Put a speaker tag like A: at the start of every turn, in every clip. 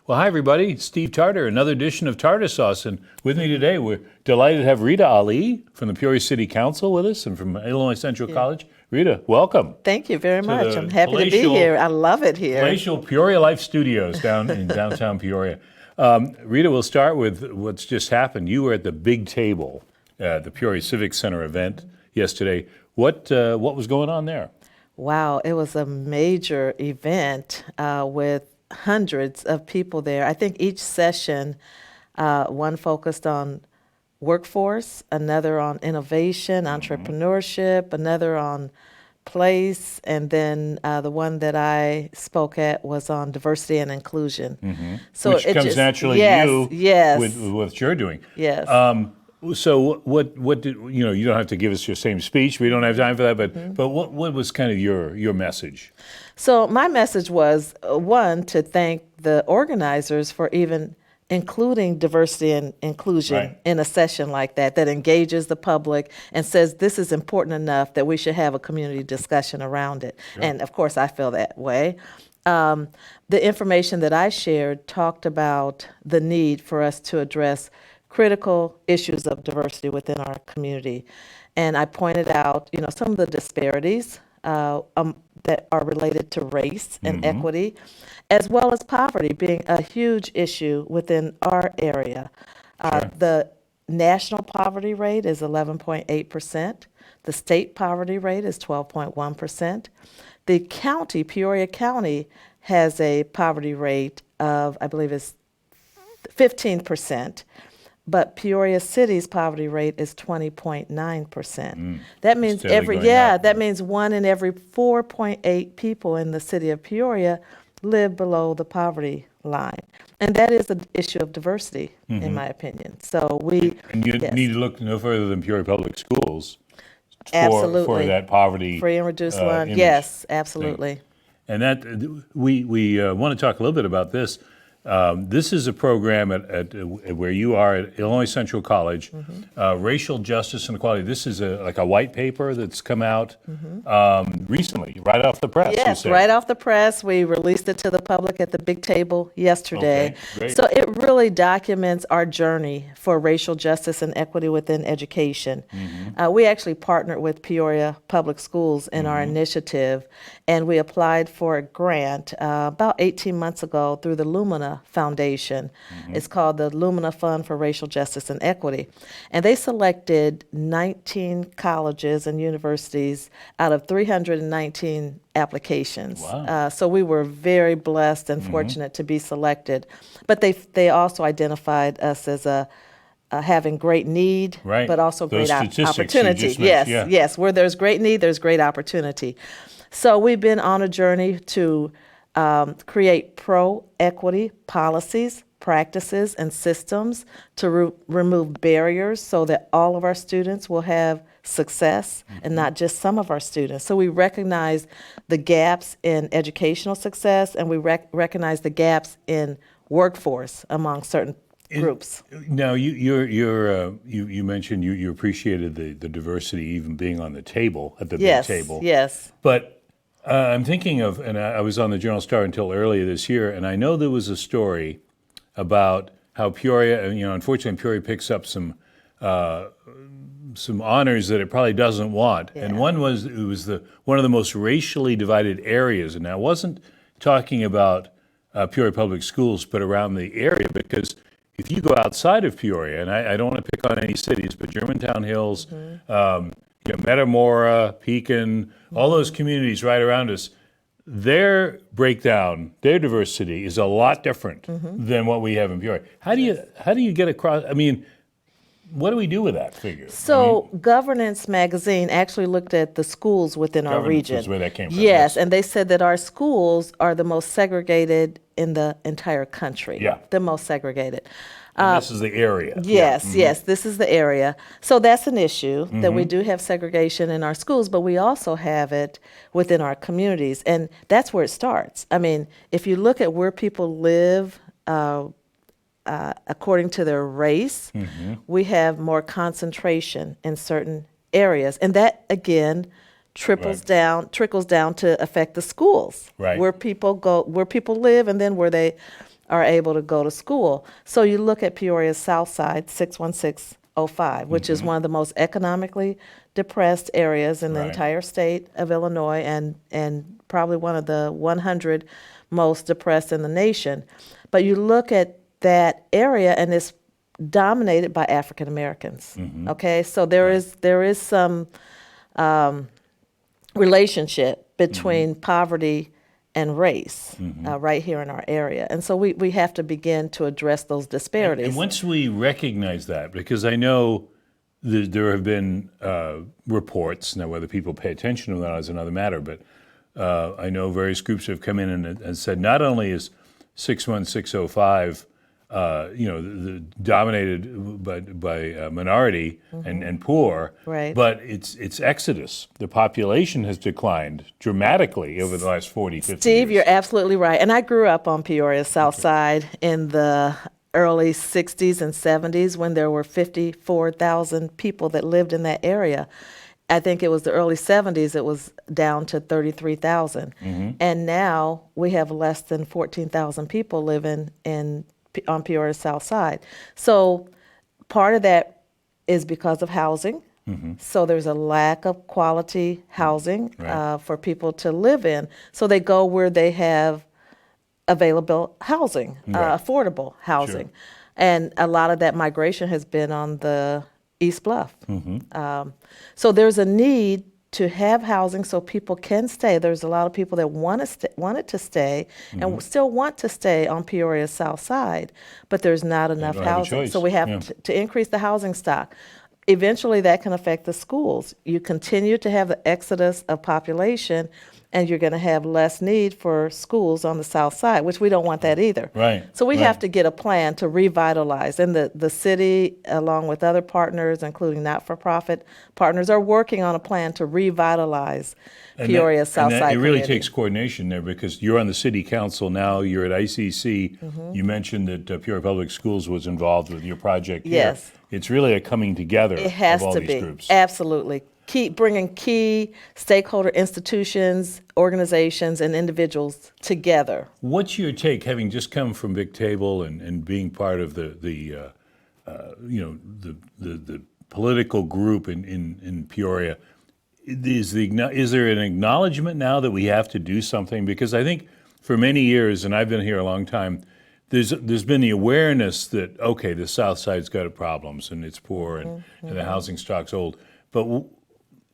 A: Well, hi, everybody. It's Steve Tarter, another edition of Tartar Sauce. And with me today, we're delighted to have Rita Ali from the Peoria City Council with us and from Illinois Central College. Rita, welcome.
B: Thank you very much. I'm happy to be here. I love it here.
A: Palatial Peoria Life Studios down in downtown Peoria. Rita, we'll start with what's just happened. You were at the big table at the Peoria Civic Center event yesterday. What was going on there?
B: Wow, it was a major event with hundreds of people there. I think each session, one focused on workforce, another on innovation, entrepreneurship, another on place, and then the one that I spoke at was on diversity and inclusion.
A: So which comes naturally to you with what you're doing.
B: Yes.
A: So what did you don't have to give us your same speech. We don't have time for that. But what was kind of your message?
B: So my message was one, to thank the organizers for even including diversity and inclusion in a session like that engages the public and says this is important enough that we should have a community discussion around it. Sure. And of course, I feel that way. The information that I shared talked about the need for us to address critical issues of diversity within our community. And I pointed out, some of the disparities that are related to race and equity, as well as poverty being a huge issue within our area. Sure. The national poverty rate is 11.8%. The state poverty rate is 12.1%. The county, Peoria County, has a poverty rate of, I believe, is 15%. But Peoria City's poverty rate is 20.9%. That means that means 1 in every 4.8 people in the city of Peoria live below the poverty line. And that is an issue of diversity, in my opinion. So
A: you need to look no further than Peoria Public Schools
B: absolutely
A: for that poverty
B: free and reduced line. Yes, absolutely.
A: Thing. And that we want to talk a little bit about this. This is a program at where you are at Illinois Central College, Racial Justice and Equality. This is like a white paper that's come out recently, right off the press.
B: Yes, right off the press. We released it to the public at the big table yesterday.
A: Okay, great.
B: So it really documents our journey for racial justice and equity within education. We actually partnered with Peoria Public Schools in our initiative, and we applied for a grant about 18 months ago through the Lumina Foundation. It's called the Lumina Fund for Racial Justice and Equity. And they selected 19 colleges and universities out of 319 applications.
A: Wow.
B: So we were very blessed and fortunate to be selected. But they also identified us as having great need, but also great opportunity. Yes. Where there's great need, there's great opportunity. So we've been on a journey to create pro-equity policies, practices, and systems to remove barriers so that all of our students will have success and not just some of our students. So we recognize the gaps in educational success, and we recognize the gaps in workforce among certain groups.
A: Now, you mentioned you appreciated the diversity even being on the table, at the big table.
B: Yes.
A: But I'm thinking of, and I was on the Journal Star until earlier this year, and I know there was a story about how Peoria, unfortunately Peoria picks up some honors that it probably doesn't want. Yeah. And one was, it was one of the most racially divided areas. And I wasn't talking about Peoria Public Schools, but around the area, because if you go outside of Peoria, and I don't want to pick on any cities, but Germantown Hills, Metamora, Pekin, all those communities right around us, their breakdown, their diversity is a lot different than what we have in Peoria. How do you get across? I mean, what do we do with that figure?
B: So Governance Magazine actually looked at the schools within our region.
A: That's where that came from.
B: Yes, and they said that our schools are the most segregated in the entire country.
A: Yeah.
B: The most segregated.
A: And this is the area.
B: Yes, yes, this is the area. So that's an issue, that we do have segregation in our schools, but we also have it within our communities. And that's where it starts. I mean, if you look at where people live according to their race, we have more concentration in certain areas. And that, again, trickles down to affect the schools, where people live, and then where they are able to go to school. So you look at Peoria's South Side, 61605, which is one of the most economically depressed areas in the
A: Right.
B: entire state of Illinois, and probably one of the 100 most depressed in the nation. But you look at that area, and it's dominated by African Americans. Okay, so there is some relationship between poverty and race right here in our area, and so we have to begin to address those disparities.
A: And once we recognize that, because I know there have been reports, now whether people pay attention to that is another matter, but I know various groups have come in and said not only is 61605 dominated by minority and poor,
B: Right.
A: but it's exodus. The population has declined dramatically over the last 40, 50
B: Steve,
A: years.
B: you're absolutely right. And I grew up on Peoria's South Side in the early 60s and 70s when there were 54,000 people that lived in that area. I think it was the early 70s, it was down to 33,000. And now we have less than 14,000 people living on Peoria's South Side. So part of that is because of housing. So there's a lack of quality housing
A: Right.
B: for people to live in. So they go where they have available housing,
A: Right.
B: affordable housing.
A: Sure.
B: And a lot of that migration has been on the East Bluff. So there's a need to have housing so people can stay. There's a lot of people that wanted to stay and still want to stay on Peoria's South Side, but there's not enough
A: don't have a
B: housing.
A: choice.
B: So we have
A: Yeah.
B: to increase the housing stock. Eventually, that can affect the schools. You continue to have the exodus of population, and you're going to have less need for schools on the South Side, which we don't want that either.
A: Right,
B: So we
A: right.
B: have to get a plan to revitalize. And the city, along with other partners, including not-for-profit partners, are working on a plan to revitalize Peoria's South Side
A: It really
B: community.
A: takes coordination there because you're on the city council now, you're at ICC. You mentioned that Peoria Public Schools was involved with your project here.
B: Yes.
A: It's really a coming together
B: It has
A: of all
B: to
A: these
B: be.
A: groups.
B: Absolutely. Bringing key stakeholder institutions, organizations, and individuals together.
A: What's your take, having just come from Big Table and being part of the political group in Peoria? Is there an acknowledgement now that we have to do something? Because I think for many years, and I've been here a long time, there's been the awareness that, okay, the South Side's got problems and it's poor and the housing stock's old. But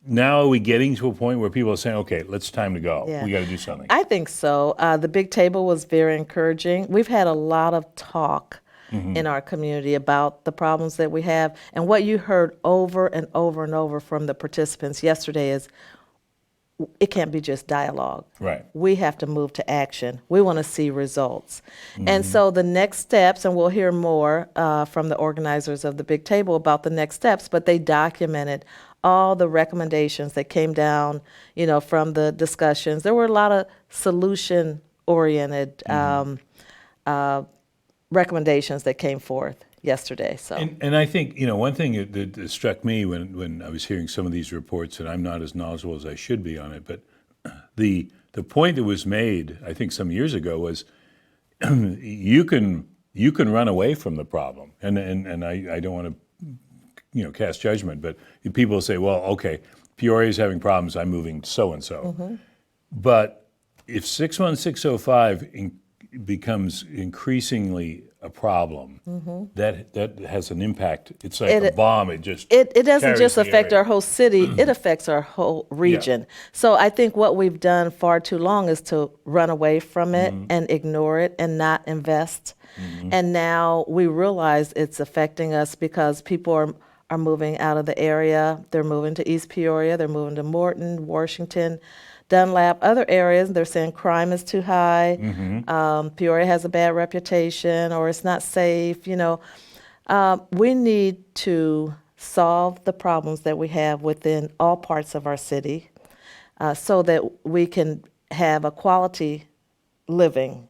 A: now are we getting to a point where people are saying, okay, it's time to go.
B: Yeah.
A: We got to do something.
B: I think so. The Big Table was very encouraging. We've had a lot of talk in our community about the problems that we have. And what you heard over and over and over from the participants yesterday is it can't be just dialogue.
A: Right.
B: We have to move to action. We want to see results. And so the next steps, and we'll hear more from the organizers of the Big Table about the next steps, but they documented all the recommendations that came down, from the discussions. There were a lot of solution-oriented recommendations that came forth yesterday. So
A: And I think, one thing that struck me when I was hearing some of these reports, and I'm not as knowledgeable as I should be on it, but the point that was made, I think some years ago, was you can run away from the problem. And I don't want to cast judgment, but people say, well, okay, Peoria's having problems, I'm moving so-and-so. But if 61605 becomes increasingly a problem, that has an impact. It's like a bomb. It doesn't
B: just
A: carries the
B: affect
A: area.
B: our whole city, it affects our whole region. So I think what we've done far too long is to run away from it and ignore it and not invest. And now we realize it's affecting us because people are moving out of the area. They're moving to East Peoria, they're moving to Morton, Washington, Dunlap, other areas. They're saying crime is too high, Peoria has a bad reputation, or it's not safe. We need to solve the problems that we have within all parts of our city so that we can have a quality living,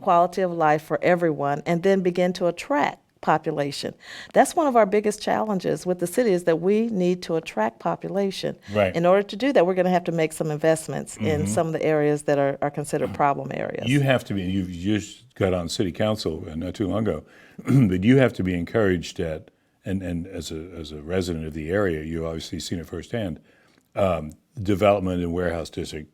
B: quality of life for everyone, and then begin to attract population. That's one of our biggest challenges with the city is that we need to attract population.
A: Right.
B: In order to do that, we're going to have to make some investments in some of the areas that are considered problem areas.
A: You have to be, you just got on city council not too long ago, but you have to be encouraged at, and as a resident of the area, you've obviously seen it firsthand, development in warehouse district,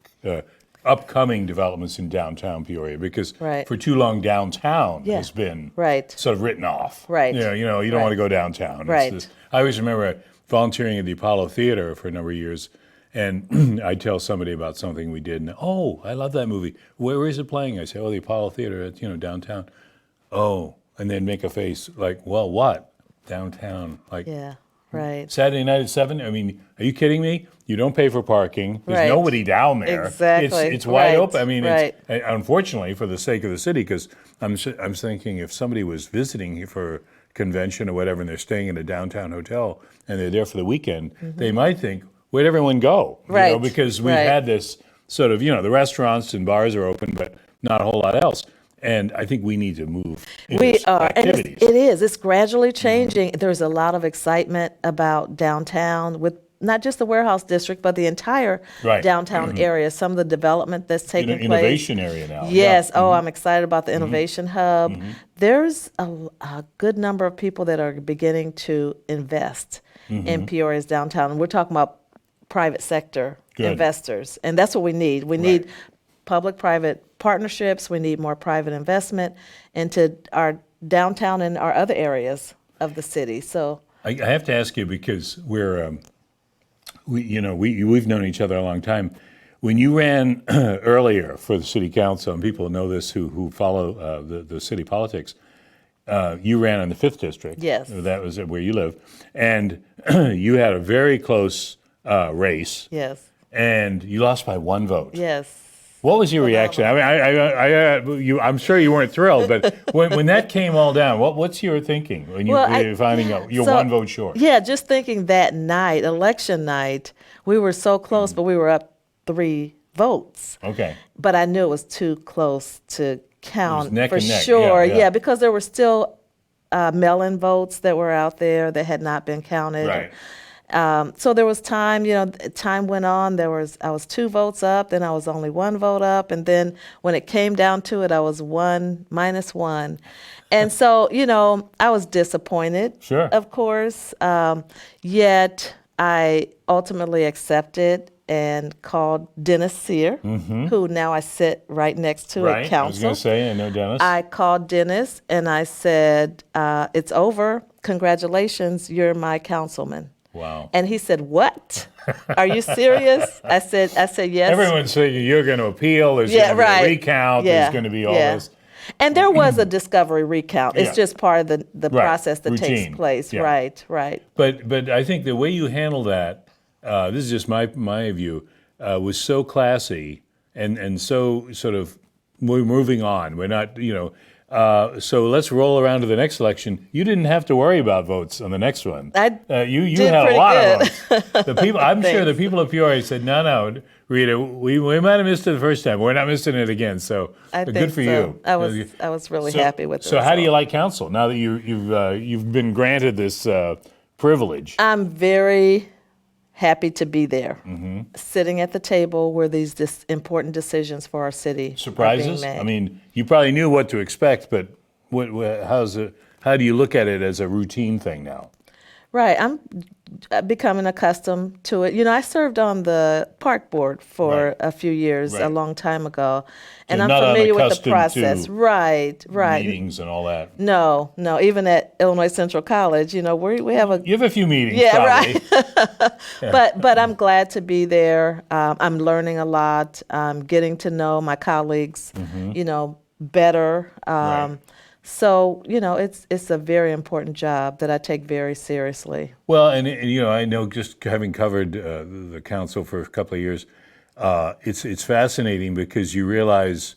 A: upcoming developments in downtown Peoria, because
B: Right.
A: for too long downtown
B: Yeah.
A: has been
B: Right.
A: sort of written off.
B: Right.
A: You don't
B: Right.
A: want to go downtown. It's
B: Right.
A: I always remember volunteering at the Apollo Theater for a number of years, and I'd tell somebody about something we did, and oh, I love that movie. Where is it playing? I say, oh, the Apollo Theater at downtown. Oh, and then make a face like, well, what? Downtown, like
B: Yeah, right.
A: Saturday night at 7? I mean, are you kidding me? You don't pay for parking. There's
B: Right.
A: nobody down there.
B: Exactly.
A: It's wide
B: Right.
A: open. I mean,
B: Right.
A: unfortunately, for the sake of the city, because I'm thinking if somebody was visiting here for a convention or whatever, and they're staying in a downtown hotel, and they're there for the weekend, they might think, where'd everyone go?
B: Right.
A: Because we've
B: Right.
A: had this sort of, the restaurants and bars are open, but not a whole lot else. And I think we need to move in
B: We
A: this
B: are, and
A: activities.
B: it is. It's gradually changing. There's a lot of excitement about downtown with not just the warehouse district, but the entire
A: Right.
B: downtown area. Some of the development that's taking place.
A: Innovation area now.
B: Yes.
A: Yeah.
B: Oh, I'm excited about the innovation hub. There's a good number of people that are beginning to invest in Peoria's downtown. And we're talking about private sector
A: Good.
B: investors, and that's what we need. We need public-private partnerships. We need more private investment into our downtown and our other areas of the city. So
A: I have to ask you because we've known each other a long time. When you ran earlier for the city council, and people know this who follow the city politics, you ran in the 5th district.
B: Yes.
A: That was where you live. And you had a very close race,
B: yes,
A: and you lost by 1 vote.
B: yes.
A: What was your reaction? I mean, I'm sure you weren't thrilled, but when that came all down, what's your thinking when you're finding out you're
B: so-
A: 1 vote short?
B: Yeah, just thinking that night, election night, we were so close, but we were up 3 votes.
A: Okay.
B: But I knew it was too close to count
A: neck
B: for
A: and neck.
B: sure.
A: Yeah, yeah.
B: Because there were still mail-in votes that were out there that had not been counted.
A: Right.
B: So there was time, time went on. I was 2 votes up, then I was only 1 vote up, and then when it came down to it, I was -1. And so, I was disappointed,
A: Sure.
B: of course. Yet I ultimately accepted and called Dennis Sear, who now I sit right next to at
A: Right. I was
B: council.
A: going to say, I know Dennis.
B: I called Dennis and I said, it's over. Congratulations, you're my councilman.
A: Wow.
B: And he said, "What? Are you serious?" I said, "Yes."
A: Everyone's saying you're going to appeal. There's
B: Yeah,
A: going to be
B: right.
A: a recount.
B: Yeah,
A: There's going to be all
B: yeah.
A: this.
B: And there was a discovery recount. It's
A: Yeah.
B: just part of the
A: Right.
B: process that
A: Routine.
B: takes place.
A: Yeah.
B: Right, right.
A: But I think the way you handle that, this is just my view, was so classy and so sort of we're moving on. We're not, so let's roll around to the next election. You didn't have to worry about votes on the next one. You
B: did
A: had a
B: pretty
A: lot
B: good.
A: of votes. The people, I'm sure the people of Peoria said, no, Rita, we might have missed it the first time. We're not missing it again. So
B: I
A: good
B: think
A: for
B: so.
A: you.
B: I was really happy with it.
A: So how do you like council now that you've been granted this privilege?
B: I'm very happy to be there,
A: Mm-hmm.
B: sitting at the table where these important decisions for our city are being
A: Surprises?
B: made.
A: I mean, you probably knew what to expect, but how do you look at it as a routine thing now?
B: Right. I'm becoming accustomed to it. I served on the park board for
A: Right.
B: a few years, a
A: Right.
B: long time ago, and
A: So
B: I'm
A: not
B: familiar with the
A: unaccustomed
B: process.
A: to
B: Right.
A: Meetings and all that.
B: No. Even at Illinois Central College, we have a
A: You have a few meetings,
B: Yeah,
A: probably.
B: but I'm glad to be there. I'm learning a lot. I'm getting to know my colleagues, better.
A: Right.
B: So it's a very important job that I take very seriously.
A: Well, and I know just having covered the council for a couple of years, it's fascinating because you realize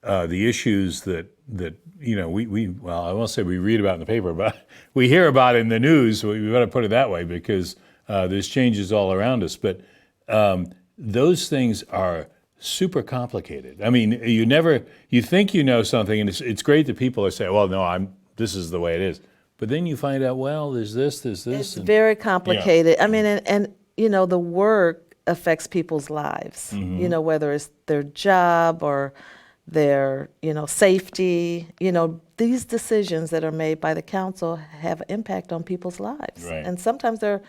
A: the issues that I won't say we read about in the paper, but we hear about in the news. We better put it that way because there's changes all around us. But those things are super complicated. I mean, you think you know something, and it's great that people are saying, "Well, no, this is the way it is." but then you find out, well, there's this,
B: It's
A: and
B: very complicated. I mean, and you know, the work affects people's lives. You know, whether it's their job or their, you know, safety. You know, these decisions that are made by the council have an impact on people's lives,
A: Right.
B: and sometimes they're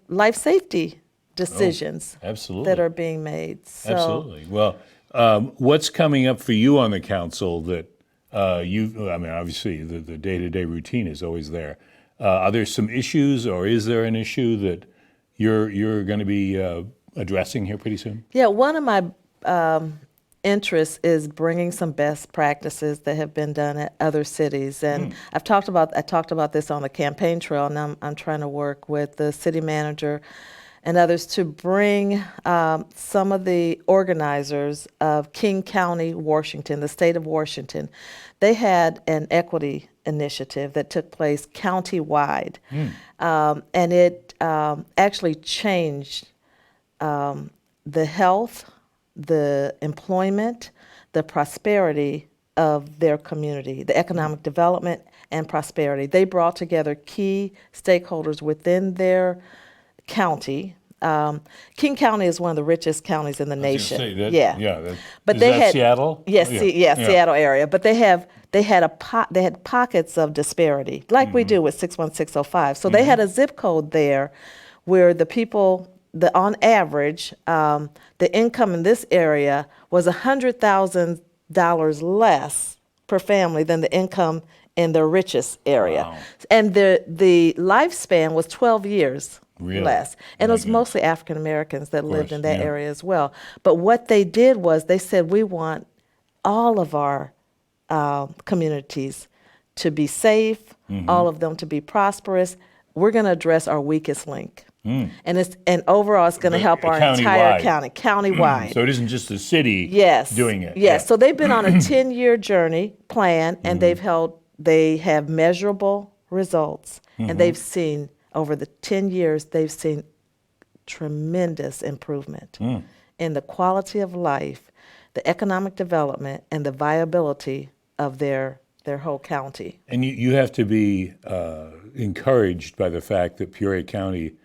B: life safety decisions
A: absolutely.
B: that are being made. So,
A: Absolutely. Well, what's coming up for you on the council that I mean, obviously the day-to-day routine is always there. Are there some issues, or is there an issue that you're going to be addressing here pretty soon?
B: Yeah, one of my interests is bringing some best practices that have been done at other cities, and I talked about this on the campaign trail, and I'm trying to work with the city manager and others to bring some of the organizers of King County, Washington, the state of Washington. They had an equity initiative that took place county-wide, and it actually changed the health, the employment, the prosperity of their community, the economic development and prosperity. They brought together key stakeholders within their county. King County is one of the richest counties in the nation.
A: But is that Seattle?
B: Yes, Seattle area. But they had pockets of disparity, like we do with 61605. So they had a zip code there, where the people, on average, the income in this area was $100,000 less per family than the income in the richest area.
A: Wow.
B: And the lifespan was 12 years less. And it was
A: Okay.
B: mostly African Americans that lived in that
A: yeah.
B: area as well. But what they did was they said, we want all of our communities to be safe, all of them to be prosperous. We're going to address our weakest link. And overall, it's going to help our entire
A: Countywide.
B: countywide.
A: So it isn't just the city doing it.
B: Yes. So they've been on a 10-year journey plan, and they have measurable results, and they've seen over the 10 years, they've seen tremendous improvement in the quality of life, the economic development, and the viability of their whole county.
A: And you have to be encouraged by the fact that Peoria County,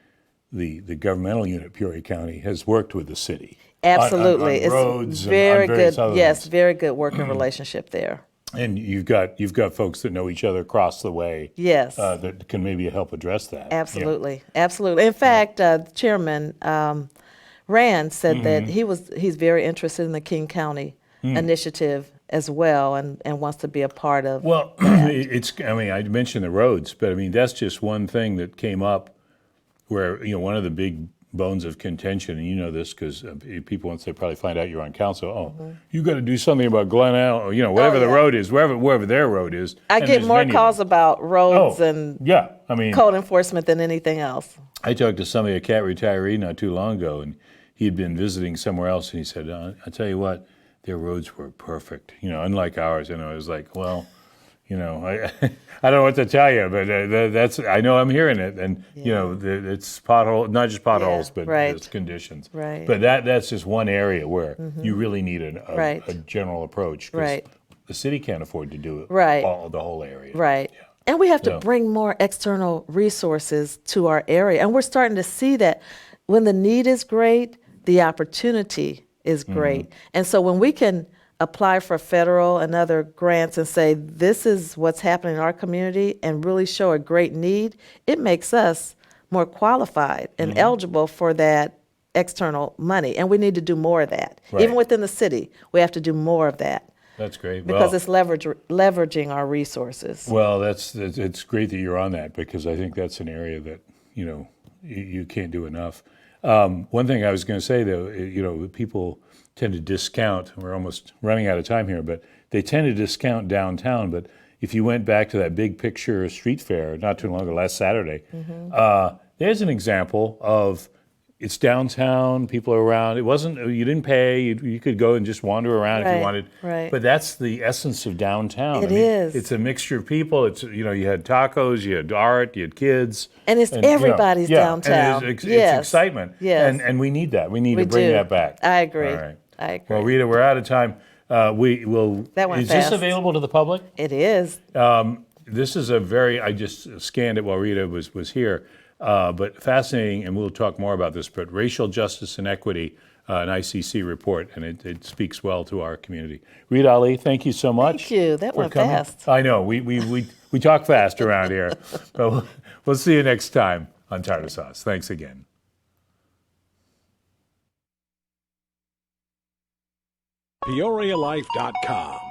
A: the governmental unit Peoria County, has worked with the city.
B: Absolutely.
A: On roads
B: it's very
A: and on various
B: good.
A: other
B: Yes,
A: things.
B: very good working relationship there.
A: And you've got folks that know each other across the way.
B: Yes.
A: That can maybe help address that.
B: Absolutely. Absolutely. In fact, Chairman Rand said that he's very interested in the King County initiative as well, and wants to be a part of.
A: Well, I mean, I mentioned the roads, but I mean, that's just one thing that came up where, one of the big bones of contention, and you know this because people, once they probably find out you're on council, you got to do something about Glen Allen, or, whatever the road is, wherever their road is.
B: I
A: And
B: get
A: there's
B: more
A: many of
B: calls
A: them.
B: about roads and
A: I mean,
B: code enforcement than anything else.
A: I talked to somebody, a cat retiree, not too long ago, and he had been visiting somewhere else, and he said, I tell you what, their roads were perfect, unlike ours. And I was like, well, I don't know what to tell you, but that's, I know I'm hearing it. And, it's not just potholes, but it's conditions.
B: Right.
A: But that's just one area where you really need a general approach. 'Cause the city can't afford to do it the whole area.
B: Right.
A: Yeah.
B: And we have to bring more external resources to our area. And we're starting to see that when the need is great, the opportunity is great. And so when we can apply for federal and other grants and say, this is what's happening in our community, and really show a great need, it makes us more qualified and eligible for that external money. And we need to do more of that.
A: Right.
B: Even within the city, we have to do more of that.
A: That's great.
B: Because it's leveraging our resources.
A: Well, it's great that you're on that, because I think that's an area that, you can't do enough. One thing I was going to say, though, people tend to discount, we're almost running out of time here, but they tend to discount downtown. But if you went back to that big picture street fair not too long ago, last Saturday, there's an example of, it's downtown, people are around. It wasn't, you didn't pay, you could go and just wander around if you wanted.
B: Right.
A: But that's the essence of downtown.
B: It is.
A: It's a mixture of people. It's, you had tacos, you had art, you had kids.
B: And it's everybody's downtown.
A: And it's
B: Yes.
A: excitement.
B: Yes.
A: And we need that. We need
B: We
A: to bring
B: do.
A: that back.
B: I agree.
A: All right.
B: I agree.
A: Well, Rita, we're out of time. We will.
B: That went
A: Is this
B: fast.
A: available to the public?
B: It is.
A: this is I just scanned it while Rita was here, but fascinating, and we'll talk more about this, but Racial Justice and Equity, an ICC report, and it speaks well to our community. Rita Ali, thank you so much.
B: Thank you. That
A: for
B: went
A: coming.
B: fast.
A: I know, we talk fast around here, but we'll see you next time on Tartar Sauce. Thanks again.
C: PeoriaLife.com